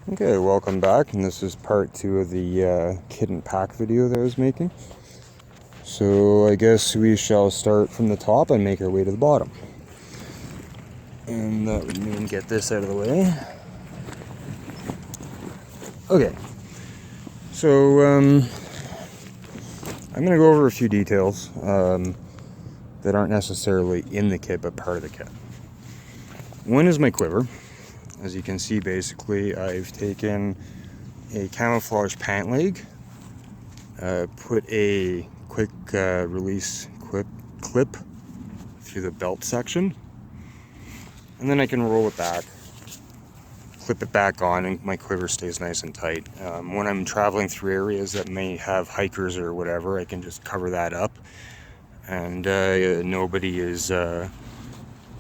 Okay, welcome back, and this is part 2 of the kit and pack video that I was making. So I guess we shall start from the top and make our way to the bottom. And that would mean get this out of the way. Okay, so I'm going to go over a few details that aren't necessarily in the kit, but part of the kit. One is my quiver. As you can see, basically, I've taken a camouflage pant leg, put a quick release clip through the belt section, and then I can roll it back, clip it back on, and my quiver stays nice and tight. When I'm traveling through areas that may have hikers or whatever, I can just cover that up, and nobody is...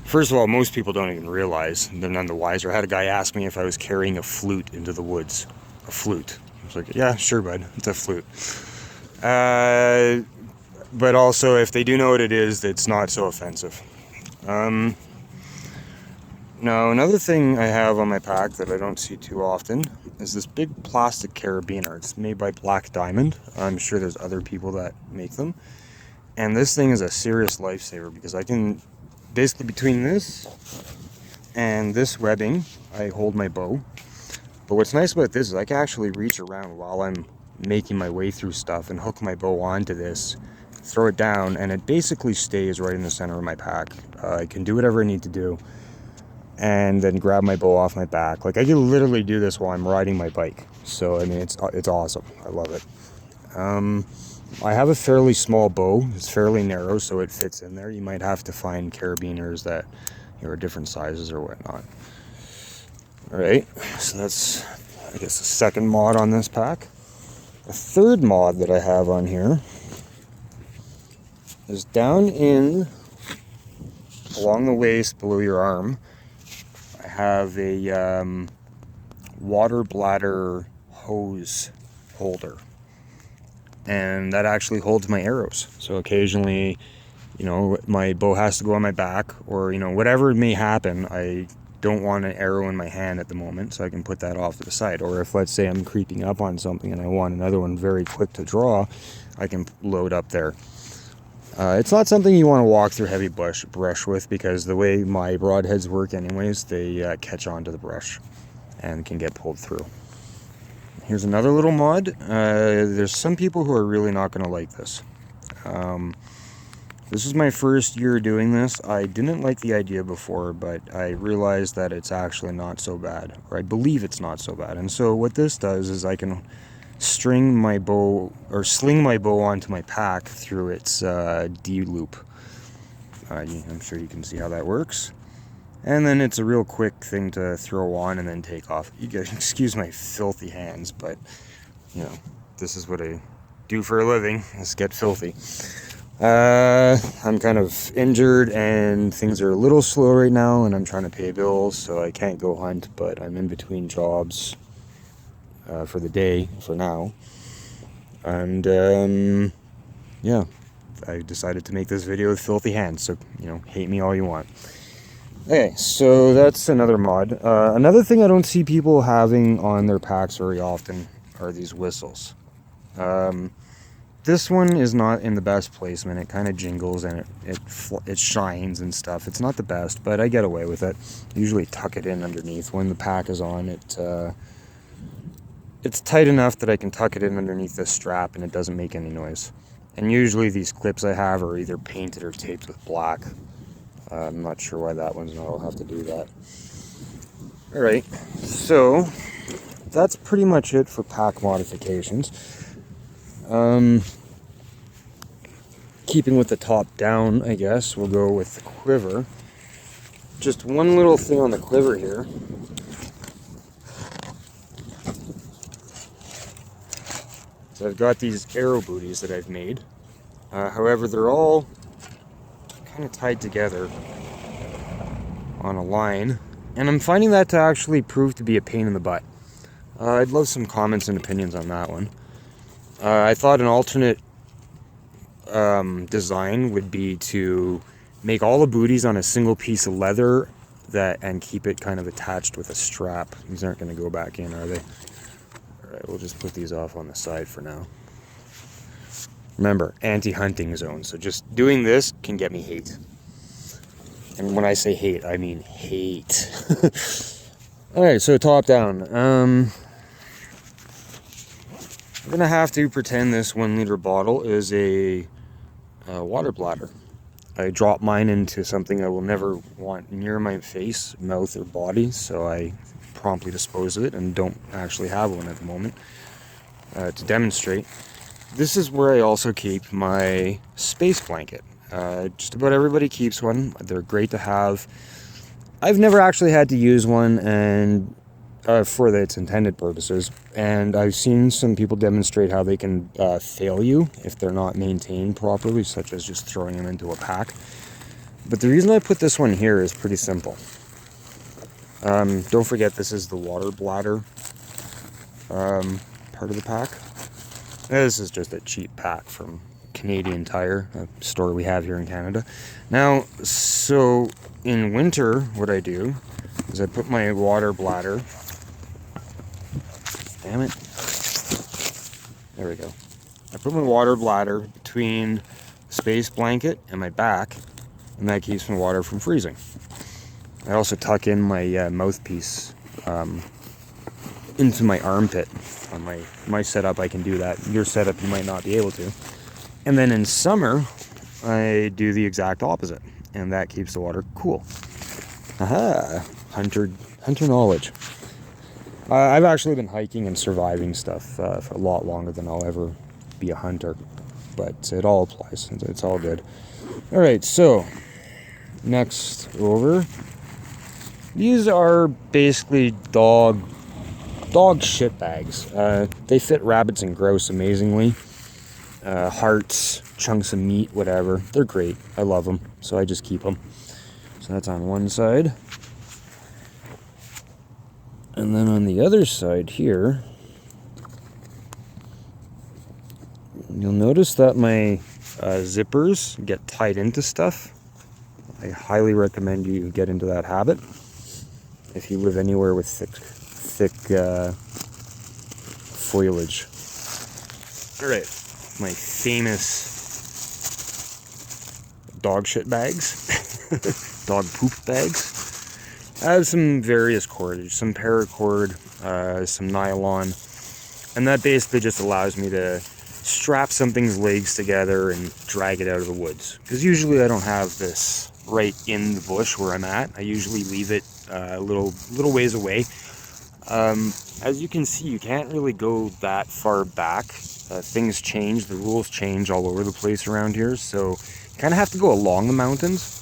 First of all, most people don't even realize, they're none the wiser. I had a guy ask me if I was carrying a flute into the woods. A flute. I was like, yeah, sure, bud, it's a flute. But also, if they do know what it is, it's not so offensive. Now, another thing I have on my pack that I don't see too often is this big plastic carabiner. It's made by Black Diamond. I'm sure there's other people that make them. And this thing is a serious lifesaver because I can... Basically, between this and this webbing, I hold my bow. But what's nice about this is I can actually reach around while I'm making my way through stuff and hook my bow onto this, throw it down, and it basically stays right in the center of my pack. I can do whatever I need to do, and then grab my bow off my back. Like, I can literally do this while I'm riding my bike. So, I mean, it's awesome. I love it. I have a fairly small bow. It's fairly narrow, so it fits in there. You might have to find carabiners that are different sizes or whatnot. Alright, so that's, I guess, the second mod on this pack. The third mod that I have on here is down in, along the waist below your arm, I have a water bladder hose holder. And that actually holds my arrows. So occasionally, my bow has to go on my back, or, whatever may happen, I don't want an arrow in my hand at the moment, so I can put that off to the side. Or if, let's say, I'm creeping up on something and I want another one very quick to draw, I can load up there. It's not something you want to walk through heavy brush with, because the way my broadheads work anyways, they catch onto the brush and can get pulled through. Here's another little mod. There's some people who are really not going to like this. This is my first year doing this. I didn't like the idea before, but I realized that it's actually not so bad. Or I believe it's not so bad. And so what this does is I can string my bow, or sling my bow onto my pack through its D-loop. I'm sure you can see how that works. And then it's a real quick thing to throw on and then take off. You guys, excuse my filthy hands, but, this is what I do for a living, is get filthy. I'm kind of injured and things are a little slow right now, and I'm trying to pay bills, so I can't go hunt, but I'm in between jobs for the day, for now. And, yeah, I decided to make this video with filthy hands, so, hate me all you want. Okay, so that's another mod. Another thing I don't see people having on their packs very often are these whistles. This one is not in the best placement. It kind of jingles and it shines and stuff. It's not the best, but I get away with it. I usually tuck it in underneath when the pack is on. It's tight enough that I can tuck it in underneath this strap and it doesn't make any noise. And usually these clips I have are either painted or taped with black. I'm not sure why that one's not. I'll have to do that. Alright, so that's pretty much it for pack modifications. Keeping with the top down, I guess, we'll go with the quiver. Just one little thing on the quiver here. So I've got these arrow booties that I've made. However, they're all kind of tied together on a line, and I'm finding that to actually prove to be a pain in the butt. I'd love some comments and opinions on that one. I thought an alternate design would be to make all the booties on a single piece of leather that and keep it kind of attached with a strap. These aren't going to go back in, are they? All right, we'll just put these off on the side for now. Remember, anti-hunting zone, so just doing this can get me hate. And when I say hate, I mean hate. Alright, so top down. I'm going to have to pretend this 1 liter bottle is a water bladder. I drop mine into something I will never want near my face, mouth, or body, so I promptly dispose of it and don't actually have one at the moment to demonstrate. This is where I also keep my space blanket. Just about everybody keeps one. They're great to have. I've never actually had to use one and for its intended purposes, and I've seen some people demonstrate how they can fail you if they're not maintained properly, such as just throwing them into a pack. But the reason I put this one here is pretty simple. Don't forget, this is the water bladder part of the pack. This is just a cheap pack from Canadian Tire, a store we have here in Canada. Now, so in winter, what I do is I put my water bladder, damn it, there we go. I put my water bladder between the space blanket and my back, and that keeps my water from freezing. I also tuck in my mouthpiece into my armpit. On my setup, I can do that. Your setup, you might not be able to. And then in summer, I do the exact opposite, and that keeps the water cool. Aha! Hunter knowledge. I've actually been hiking and surviving stuff for a lot longer than I'll ever be a hunter, but it all applies. It's all good. All right, so next over. These are basically dog shit bags. They fit rabbits and grouse amazingly. Hearts, chunks of meat, whatever. They're great. I love them, so I just keep them. So that's on one side. And then on the other side here, you'll notice that my zippers get tied into stuff. I highly recommend you get into that habit if you live anywhere with thick foliage. All right, my famous dog shit bags, dog poop bags. I have some various cordage, some paracord, some nylon, and that basically just allows me to strap something's legs together and drag it out of the woods. Because usually I don't have this right in the bush where I'm at. I usually leave it a little ways away. As you can see, you can't really go that far back. Things change, the rules change all over the place around here, so you kind of have to go along the mountains.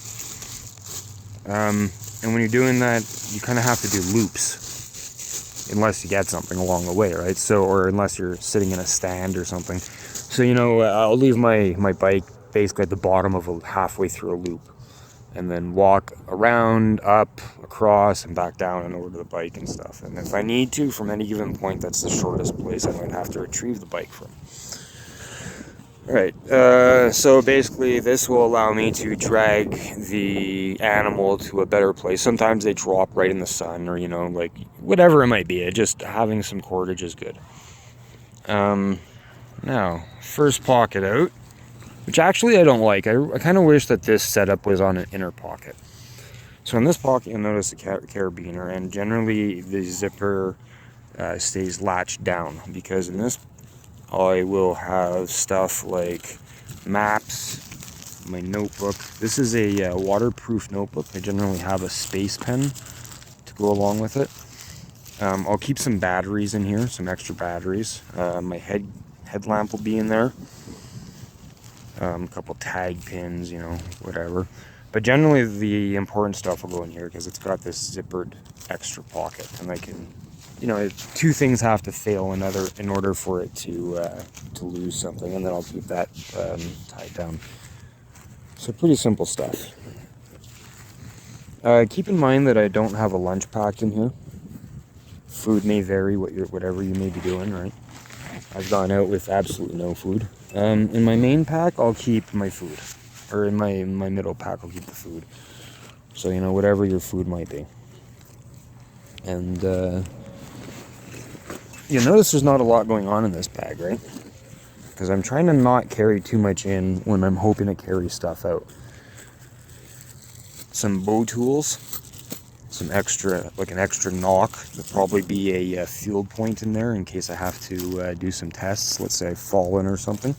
And when you're doing that, you kind of have to do loops, unless you get something along the way, right? So, or unless you're sitting in a stand or something. So, you know, I'll leave my bike basically at the bottom of halfway through a loop, and then walk around, up, across, and back down and over to the bike and stuff. And if I need to, from any given point, that's the shortest place I might have to retrieve the bike from. Alright, so basically this will allow me to drag the animal to a better place. Sometimes they drop right in the sun, or, you know, like, whatever it might be. Just having some cordage is good. Now, first pocket out, which actually I don't like. I kind of wish that this setup was on an inner pocket. So in this pocket, you'll notice the carabiner, and generally the zipper stays latched down, because in this I will have stuff like maps, my notebook. This is a waterproof notebook. I generally have a space pen to go along with it. I'll keep some batteries in here, some extra batteries. My headlamp will be in there. A couple tag pins, you know, whatever. But generally the important stuff will go in here because it's got this zippered extra pocket, and I can, you know, two things have to fail in order for it to lose something, and then I'll keep that tied down. So pretty simple stuff. Keep in mind that I don't have a lunch packed in here. Food may vary whatever you may be doing, right? I've gone out with absolutely no food. In my main pack, I'll keep my food. Or in my middle pack, I'll keep the food. So, you know, whatever your food might be. And you'll notice there's not a lot going on in this bag, right? Because I'm trying to not carry too much in when I'm hoping to carry stuff out. Some bow tools, some extra, like an extra knock. There'll probably be a field point in there in case I have to do some tests. Let's say I've fallen or something.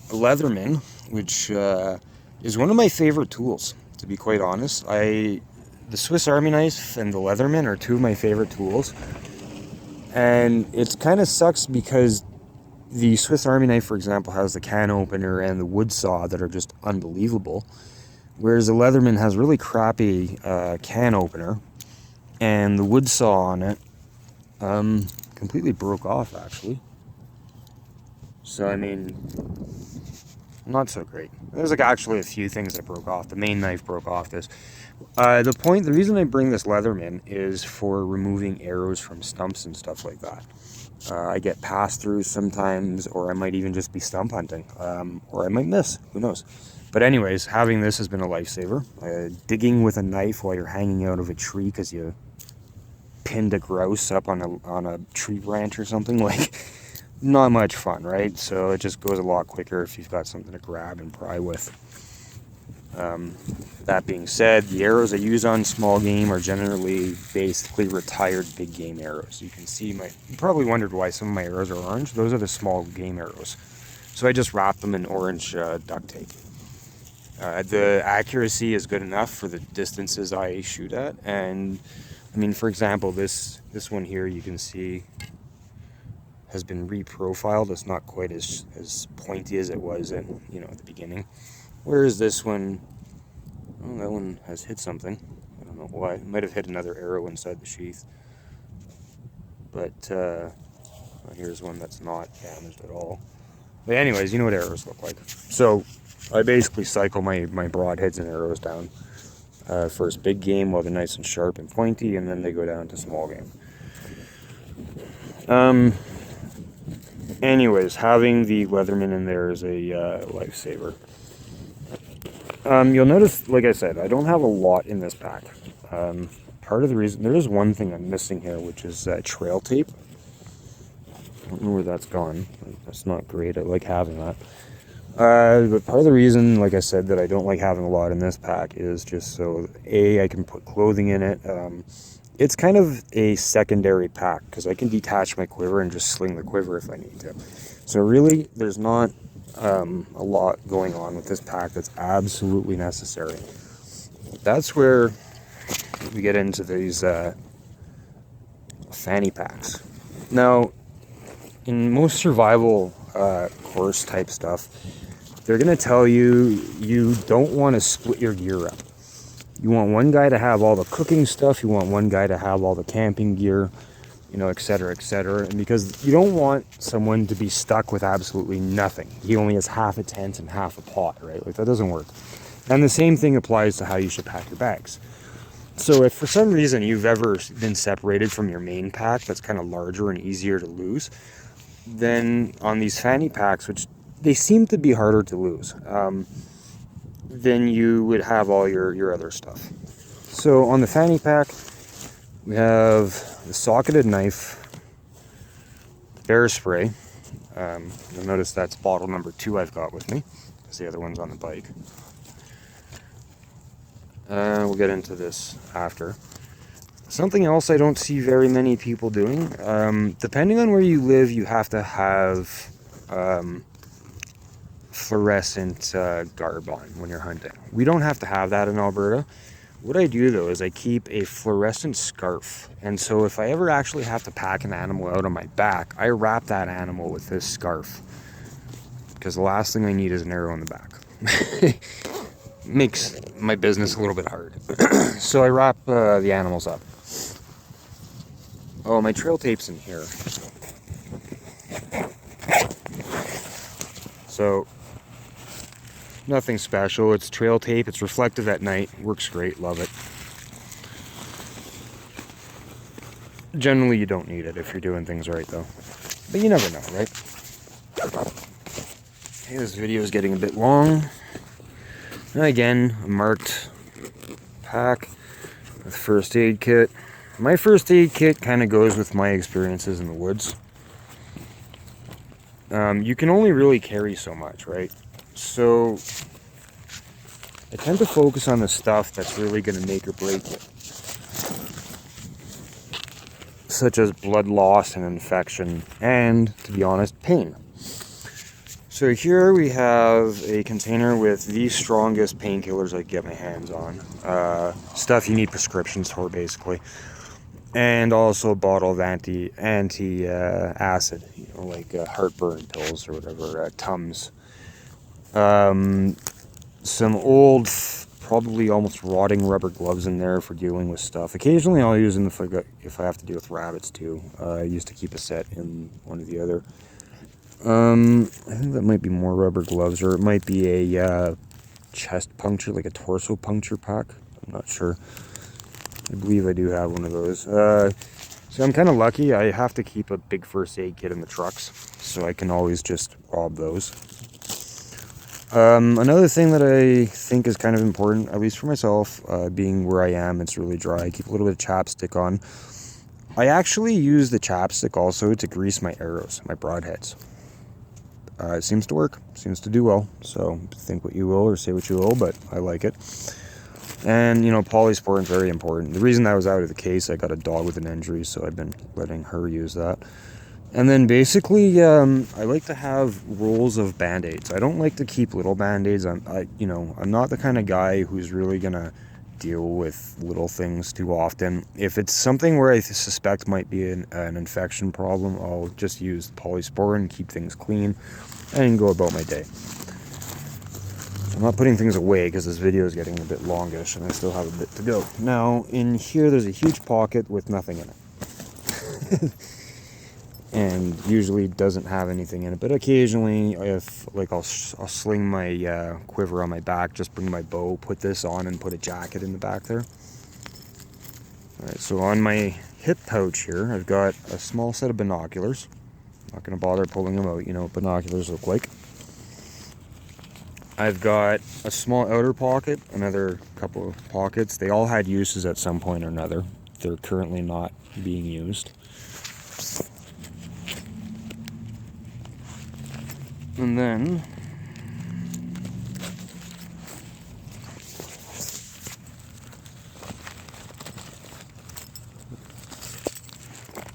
A Leatherman, which is one of my favorite tools, to be quite honest. The Swiss Army knife and the Leatherman are two of my favorite tools. And it kind of sucks because the Swiss Army knife, for example, has the can opener and the wood saw that are just unbelievable. Whereas the Leatherman has really crappy can opener. And the wood saw on it completely broke off, actually. So, I mean, not so great. There's like actually a few things that broke off. The main knife broke off this. The reason I bring this Leatherman is for removing arrows from stumps and stuff like that. I get pass-throughs sometimes, or I might even just be stump hunting, or I might miss, who knows. But anyways, having this has been a lifesaver. Digging with a knife while you're hanging out of a tree because you pinned a grouse up on a tree branch or something, like, not much fun, right? So it just goes a lot quicker if you've got something to grab and pry with. That being said, the arrows I use on small game are generally basically retired big game arrows. You can see you probably wondered why some of my arrows are orange. Those are the small game arrows. So I just wrap them in orange duct tape. The accuracy is good enough for the distances I shoot at. And I mean, for example, this one here you can see has been reprofiled. It's not quite as pointy as it was at the beginning. Whereas this one, oh, that one has hit something. I don't know why. It might have hit another arrow inside the sheath. But here's one that's not damaged at all. But anyways, you know what arrows look like. So I basically cycle my broadheads and arrows down. First big game while they're nice and sharp and pointy, and then they go down to small game. Anyways, having the Leatherman in there is a lifesaver. You'll notice, like I said, I don't have a lot in this pack. Part of the reason, there is one thing I'm missing here, which is trail tape. I don't know where that's gone. That's not great. I like having that. But part of the reason, like I said, that I don't like having a lot in this pack is just so, I can put clothing in it. It's kind of a secondary pack because I can detach my quiver and just sling the quiver if I need to. So really, there's not a lot going on with this pack that's absolutely necessary. That's where we get into these fanny packs. Now, in most survival course type stuff, they're going to tell you don't want to split your gear up. You want one guy to have all the cooking stuff, you want one guy to have all the camping gear, etc., etc. And because you don't want someone to be stuck with absolutely nothing. He only has half a tent and half a pot, right? Like, that doesn't work. And the same thing applies to how you should pack your bags. So if for some reason you've ever been separated from your main pack that's kind of larger and easier to lose, then on these fanny packs, which they seem to be harder to lose, then you would have all your other stuff. So on the fanny pack, we have the socketed knife, bear spray. You'll notice that's bottle number 2 I've got with me, because the other one's on the bike. We'll get into this after. Something else I don't see very many people doing, depending on where you live, you have to have fluorescent garb on when you're hunting. We don't have to have that in Alberta. What I do though is I keep a fluorescent scarf, and so if I ever actually have to pack an animal out on my back, I wrap that animal with this scarf, because the last thing I need is an arrow in the back. Makes my business a little bit hard. So I wrap the animals up. Oh, my trail tape's in here. So nothing special. It's trail tape. It's reflective at night. Works great. Love it. Generally, you don't need it if you're doing things right, though. But you never know, right? Okay, this video is getting a bit long. And again, a marked pack with first aid kit. My first aid kit kind of goes with my experiences in the woods. You can only really carry so much, right? So I tend to focus on the stuff that's really going to make or break it, such as blood loss and infection, and, to be honest, pain. So here we have a container with the strongest painkillers I can get my hands on. Stuff you need prescriptions for, basically. And also a bottle of anti-acid, like heartburn pills or whatever, Tums. Some old, probably almost rotting rubber gloves in there for dealing with stuff. Occasionally I'll use them if I have to deal with rabbits too. I used to keep a set in one or the other. I think that might be more rubber gloves, or it might be a chest puncture, like a torso puncture pack. I'm not sure. I believe I do have one of those. So I'm kind of lucky. I have to keep a big first aid kit in the trucks, so I can always just rob those. Another thing that I think is kind of important, at least for myself, being where I am, it's really dry. I keep a little bit of chapstick on. I actually use the chapstick also to grease my arrows, my broadheads. It seems to work, seems to do well, so think what you will or say what you will, but I like it. And, Polysporin is very important. The reason I was out of the case, I got a dog with an injury, so I've been letting her use that. And then basically, I like to have rolls of Band-Aids. I don't like to keep little Band-Aids. I'm not the kind of guy who's really gonna deal with little things too often. If it's something where I suspect might be an infection problem, I'll just use Polysporin, keep things clean, and go about my day. I'm not putting things away because this video is getting a bit longish and I still have a bit to go. Now, in here there's a huge pocket with nothing in it. And usually doesn't have anything in it, but occasionally if I'll sling my quiver on my back, just bring my bow, put this on, and put a jacket in the back there. Alright, so on my hip pouch here I've got a small set of binoculars. Not going to bother pulling them out, you know what binoculars look like. I've got a small outer pocket, another couple of pockets. They all had uses at some point or another. They're currently not being used. And then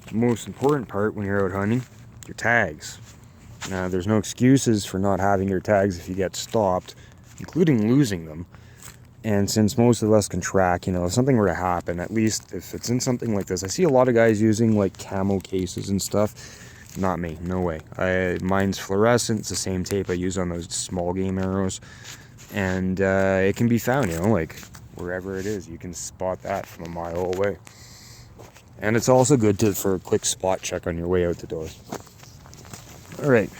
the most important part when you're out hunting, your tags. Now, there's no excuses for not having your tags if you get stopped, including losing them. And since most of us can track, if something were to happen, at least if it's in something like this, I see a lot of guys using like camo cases and stuff. Not me, no way. Mine's fluorescent, it's the same tape I use on those small game arrows. And it can be found, like wherever it is, you can spot that from a mile away. And it's also good for a quick spot check on your way out the door. Alright,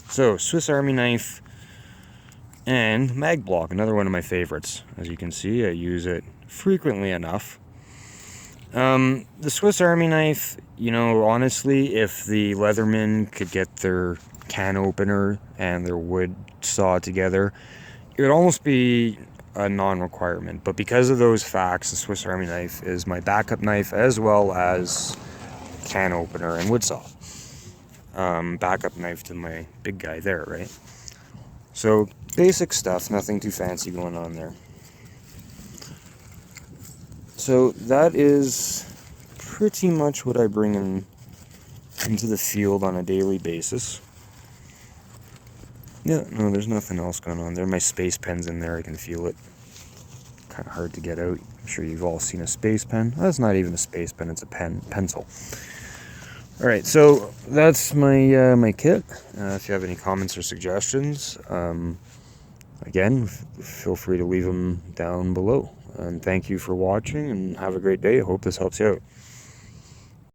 so Swiss Army knife and mag block, another one of my favorites. As you can see, I use it frequently enough. The Swiss Army knife, honestly, if the Leatherman could get their can opener and their wood saw together, it would almost be a non-requirement. But because of those facts, the Swiss Army knife is my backup knife as well as can opener and wood saw. Backup knife to my big guy there, right? So basic stuff, nothing too fancy going on there. So that is pretty much what I bring into the field on a daily basis. Yeah, no, there's nothing else going on there. My space pen's in there, I can feel it. Kind of hard to get out. I'm sure you've all seen a space pen. That's not even a space pen, it's a pencil. Alright, so that's my my kit. If you have any comments or suggestions, again, feel free to leave them down below. And thank you for watching, and have a great day. I hope this helps you out.